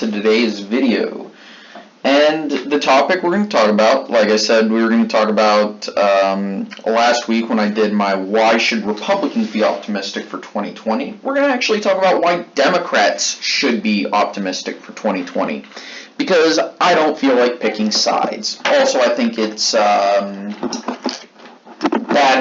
to today's video. And the topic we're going to talk about, like I said, we were going to talk about last week when I did my Why Should Republicans Be Optimistic for 2020. We're going to actually talk about why Democrats should be optimistic for 2020. Because I don't feel like picking sides. Also, I think it's bad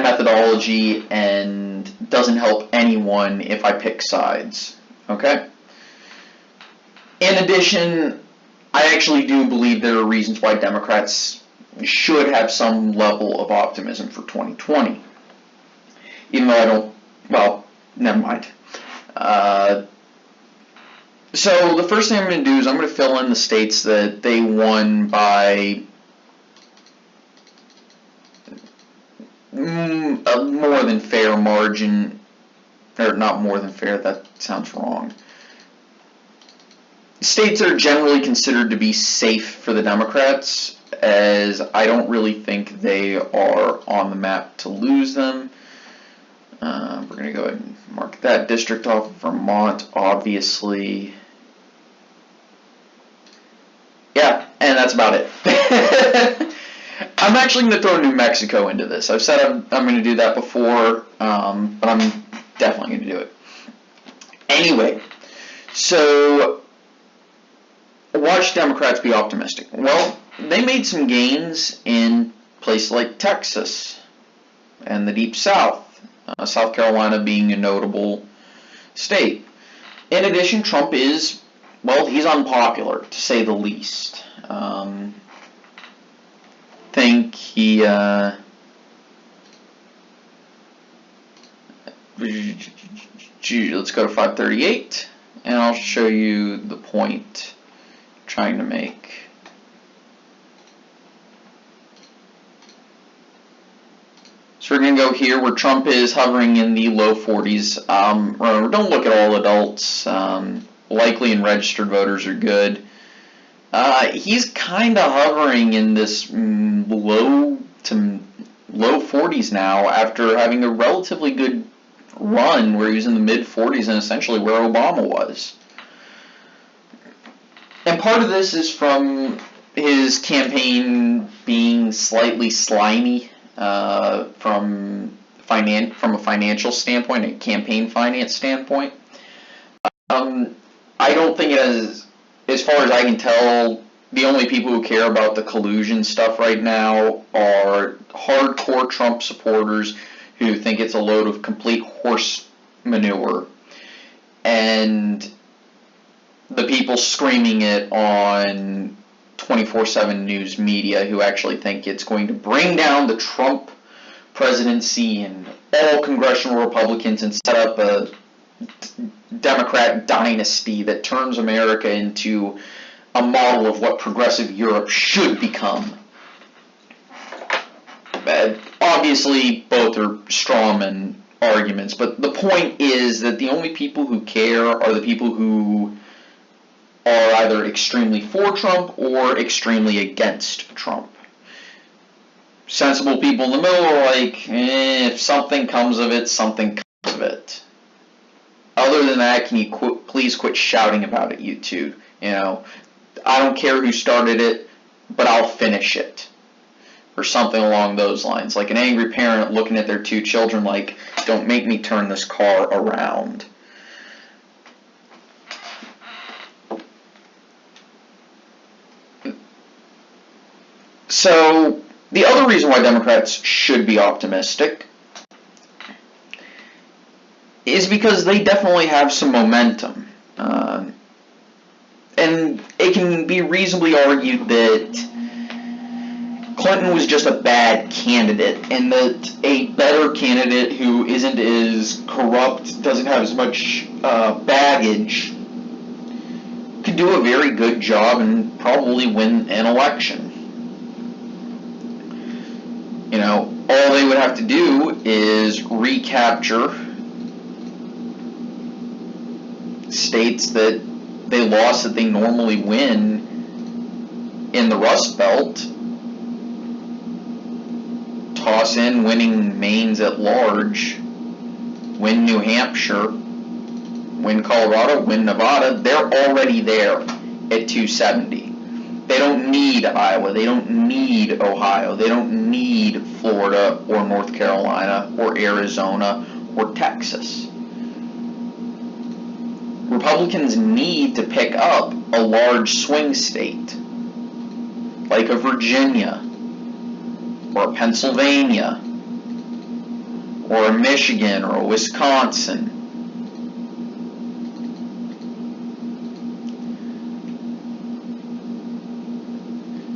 methodology and doesn't help anyone if I pick sides. Okay? In addition, I actually do believe there are reasons why Democrats should have some level of optimism for 2020. Even though I don't, well, never mind. So the first thing I'm going to do is I'm going to fill in the states that they won by a more than fair margin, or not more than fair, that sounds wrong. States that are generally considered to be safe for the Democrats, as I don't really think they are on the map to lose them. We're going to go ahead and mark that district off. Vermont, obviously. Yeah, and that's about it. I'm actually going to throw New Mexico into this. I've said I'm going to do that before, but I'm definitely going to do it. Anyway, so watch Democrats be optimistic. Well, they made some gains in places like Texas and the Deep South, South Carolina being a notable state. In addition, Trump is, well, he's unpopular, to say the least. Think he, let's go to 538, and I'll show you the point I'm trying to make. So we're going to go here where Trump is hovering in the low 40s. Remember, don't look at all adults. Likely and registered voters are good. He's kind of hovering in this low 40s now after having a relatively good run where he was in the mid 40s and essentially where Obama was. And part of this is from his campaign being slightly slimy from a financial standpoint, a campaign finance standpoint. I don't think it has, as far as I can tell, the only people who care about the collusion stuff right now are hardcore Trump supporters who think it's a load of complete horse manure, and the people screaming it on 24/7 news media who actually think it's going to bring down the Trump presidency and all congressional Republicans and set up a Democrat dynasty that turns America into a model of what progressive Europe should become. Obviously, both are strawman arguments, but the point is that the only people who care are the people who are either extremely for Trump or extremely against Trump. Sensible people in the middle are like, if something comes of it, something comes of it. Other than that, can you please quit shouting about it, you two? You know, I don't care who started it, but I'll finish it. Or something along those lines. Like an angry parent looking at their two children like, don't make me turn this car around. So, the other reason why Democrats should be optimistic is because they definitely have some momentum. And it can be reasonably argued that Clinton was just a bad candidate, and that a better candidate who isn't as corrupt, doesn't have as much baggage, could do a very good job and probably win an election. You know, all they would have to do is recapture states that they lost that they normally win in the Rust Belt, toss in winning Maine's at large, win New Hampshire, win Colorado, win Nevada. They're already there. at 270. They don't need Iowa, they don't need Ohio, they don't need Florida or North Carolina or Arizona or Texas. Republicans need to pick up a large swing state, like a Virginia, or a Pennsylvania, or a Michigan, or a Wisconsin.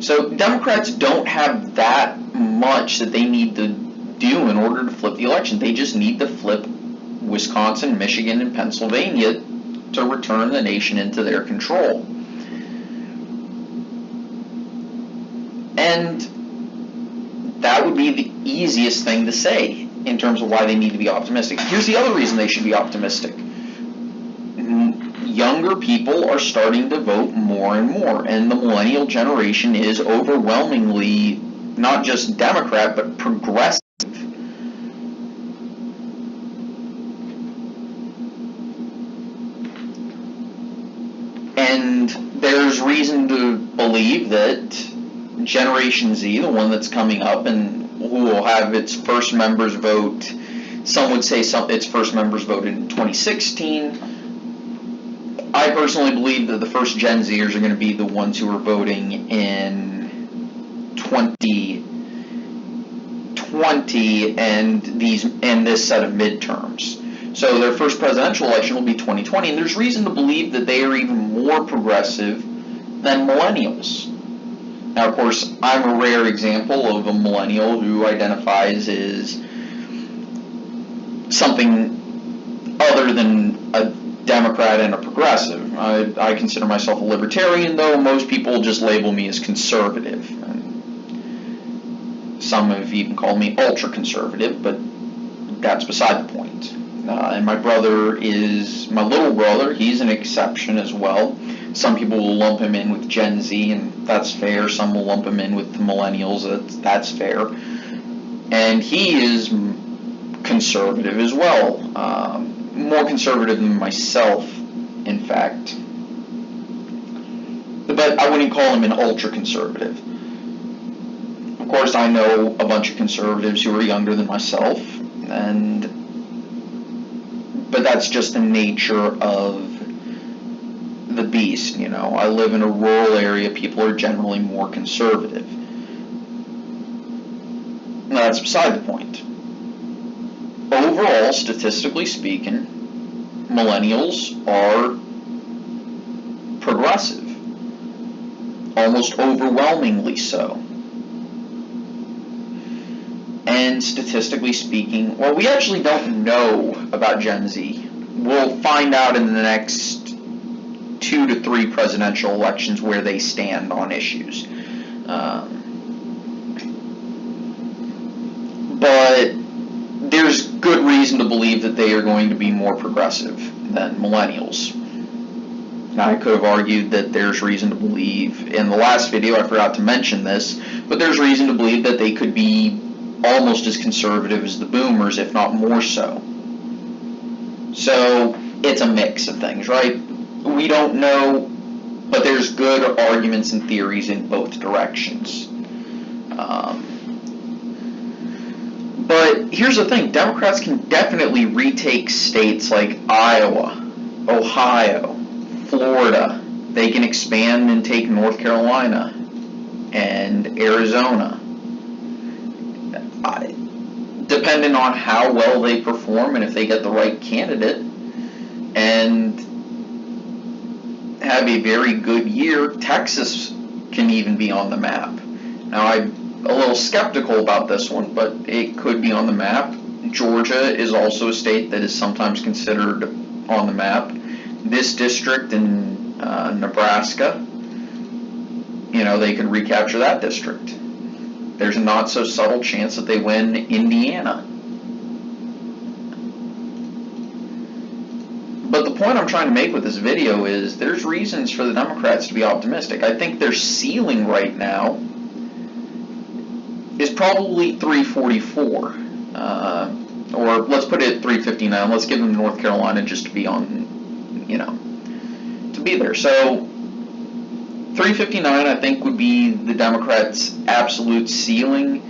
So Democrats don't have that much that they need to do in order to flip the election. They just need to flip Wisconsin, Michigan, and Pennsylvania to return the nation into their control. And that would be the easiest thing to say in terms of why they need to be optimistic. Here's the other reason they should be optimistic. Younger people are starting to vote more and more, and the millennial generation is overwhelmingly not just Democrat, but progressive. And there's reason to believe that Generation Z, the one that's coming up and who will have its first members vote, some would say its first members voted in 2016. I personally believe that the first Gen Zers are going to be the ones who are voting in 2020 and this set of midterms. So their first presidential election will be 2020, and there's reason to believe that they are even more progressive than millennials. Now, of course, I'm a rare example of a millennial who identifies as something other than a Democrat and a progressive. I consider myself a libertarian, though most people just label me as conservative. And some have even called me ultra-conservative, but that's beside the point. And my little brother, he's an exception as well. Some people will lump him in with Gen Z, and that's fair. Some will lump him in with the millennials, that's fair. And he is conservative as well. More conservative than myself, in fact. But I wouldn't call him an ultra-conservative. Of course, I know a bunch of conservatives who are younger than myself, but that's just the nature of the beast, you know. I live in a rural area, people are generally more conservative. That's beside the point. Overall, statistically speaking, millennials are progressive, almost overwhelmingly so. And statistically speaking, well, we actually don't know about Gen Z. We'll find out in the next 2 to 3 presidential elections where they stand on issues. But there's good reason to believe that they are going to be more progressive than millennials. Now, I could have argued that there's reason to believe, in the last video I forgot to mention this, but there's reason to believe that they could be almost as conservative as the boomers, if not more so. So, it's a mix of things, right? We don't know, but there's good arguments and theories in both directions. But here's the thing, Democrats can definitely retake states like Iowa, Ohio, Florida. They can expand and take North Carolina and Arizona. Depending on how well they perform and if they get the right candidate and have a very good year, Texas can even be on the map. Now, I'm a little skeptical about this one, but it could be on the map. Georgia is also a state that is sometimes considered on the map. This district in Nebraska, they could recapture that district. There's a not so subtle chance that they win Indiana. But the point I'm trying to make with this video is there's reasons for the Democrats to be optimistic. I think their ceiling right now is probably 344. Or let's put it at 359. Let's give them North Carolina just to be on, to be there. So 359, I think, would be the Democrats' absolute ceiling,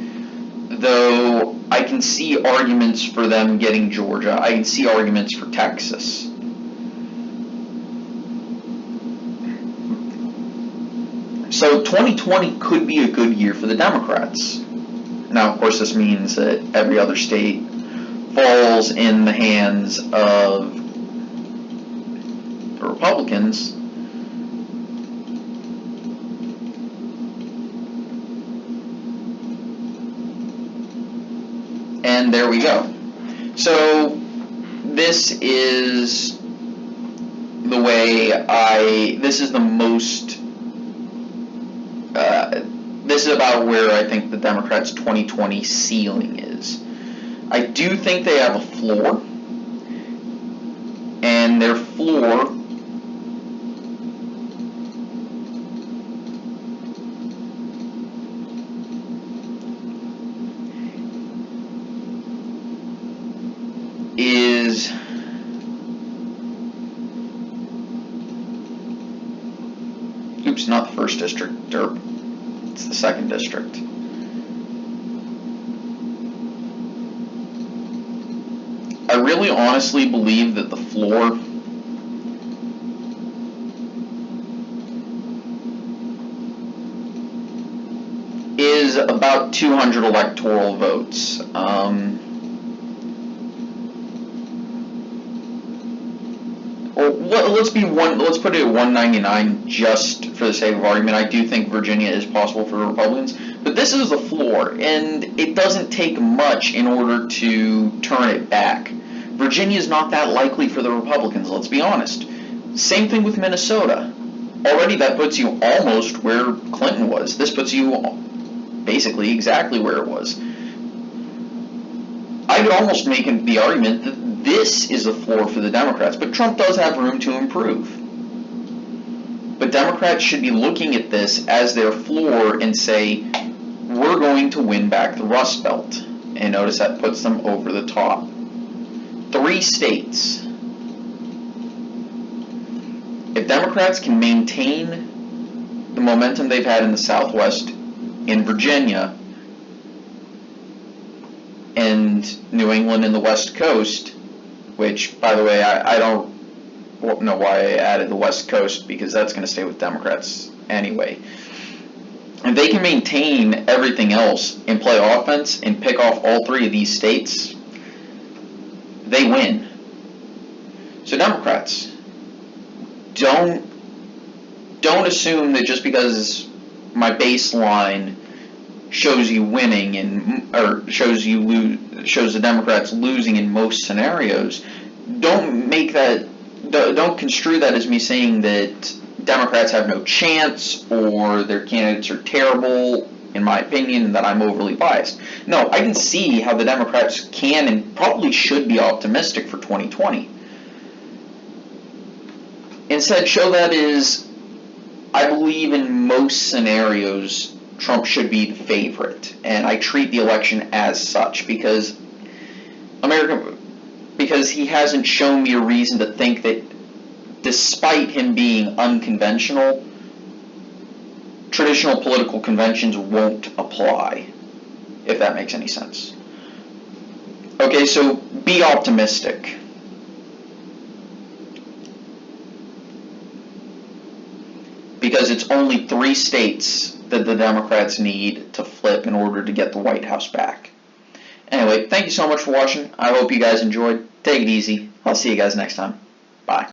though I can see arguments for them getting Georgia. I can see arguments for Texas. So 2020 could be a good year for the Democrats. Now, of course, this means that every other state falls in the hands of the Republicans. And there we go. So this is the way this is the most, this is about where I think the Democrats' 2020 ceiling is. I do think they have a floor, and their floor is not the first district, derp. It's the second district. I really honestly believe that the floor is about 200 electoral votes. Let's put it at 199 just for the sake of argument. I do think Virginia is possible for the Republicans, but this is the floor, and it doesn't take much in order to turn it back. Virginia is not that likely for the Republicans, let's be honest. Same thing with Minnesota. Already that puts you almost where Clinton was. This puts you basically exactly where it was. I could almost make the argument that this is a floor for the Democrats, but Trump does have room to improve. But Democrats should be looking at this as their floor and say, we're going to win back the Rust Belt. And notice that puts them over the top. 3 states. If Democrats can maintain the momentum they've had in the Southwest, in Virginia, and New England and the West Coast, which, by the way, I don't know why I added the West Coast, because that's going to stay with Democrats anyway. If they can maintain everything else and play offense and pick off all 3 of these states, they win. So Democrats, don't assume that just because my baseline shows you winning or shows the Democrats losing in most scenarios, don't construe that as me saying that Democrats have no chance or their candidates are terrible, in my opinion, and that I'm overly biased. No, I can see how the Democrats can and probably should be optimistic for 2020. Instead, show that is, I believe in most scenarios Trump should be the favorite, and I treat the election as such because he hasn't shown me a reason to think that despite him being unconventional, traditional political conventions won't apply, if that makes any sense. Okay, so be optimistic. Because it's only 3 states that the Democrats need to flip in order to get the White House back. Anyway, thank you so much for watching. I hope you guys enjoyed. Take it easy. I'll see you guys next time. Bye.